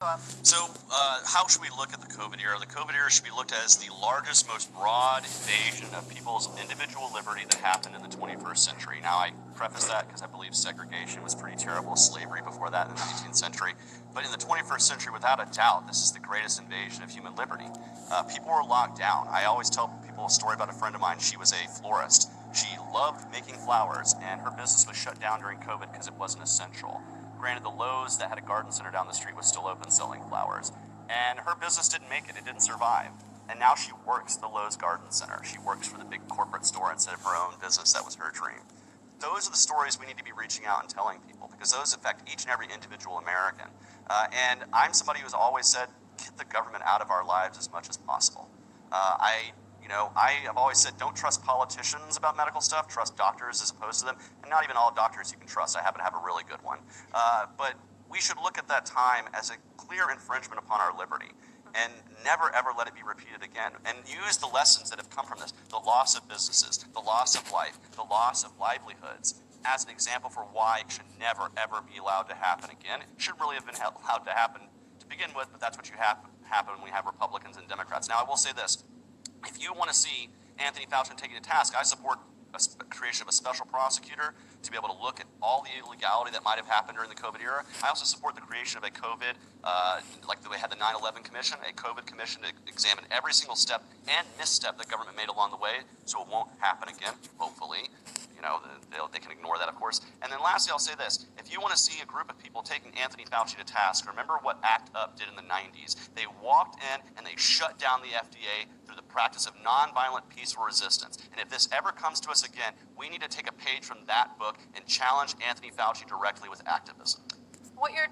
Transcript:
So how should we look at the COVID era? The COVID era should be looked at as the largest, most broad invasion of people's individual liberty that happened in the 21st century. Now, I preface that because I believe segregation was pretty terrible, slavery before that in the 19th century. But in the 21st century, without a doubt, this is the greatest invasion of human liberty. People were locked down. I always tell people a story about a friend of mine. She was a florist. She loved making flowers, and her business was shut down during COVID because it wasn't essential. Granted, the Lowe's that had a garden center down the street was still open selling flowers. And her business didn't make it. It didn't survive. And now she works the Lowe's Garden Center. She works for the big corporate store instead of her own business. That was her dream. Those are the stories we need to be reaching out and telling people because those affect each and every individual American. And I'm somebody who's always said, get the government out of our lives as much as possible. I have always said, don't trust politicians about medical stuff. Trust doctors as opposed to them. And not even all doctors you can trust. I happen to have a really good one. But we should look at that time as a clear infringement upon our liberty and never, ever let it be repeated again. And use the lessons that have come from this, the loss of businesses, the loss of life, the loss of livelihoods, as an example for why it should never, ever be allowed to happen again. It should really have been allowed to happen to begin with, but that's what you happen when we have Republicans and Democrats. Now, I will say this. If you want to see Anthony Fauci taken to task, I support a creation of a special prosecutor to be able to look at all the illegality that might have happened during the COVID era. I also support the creation of a COVID, like the way we had the 9/11 Commission, a COVID commission to examine every single step and misstep that government made along the way so it won't happen again, hopefully. They can ignore that, of course. And then lastly, I'll say this. If you want to see a group of people taking Anthony Fauci to task, remember what ACT UP did in the 90s. They walked in and they shut down the FDA through the practice of nonviolent peaceful resistance. And if this ever comes to us again, we need to take a page from that book and challenge Anthony Fauci directly with activism. What you're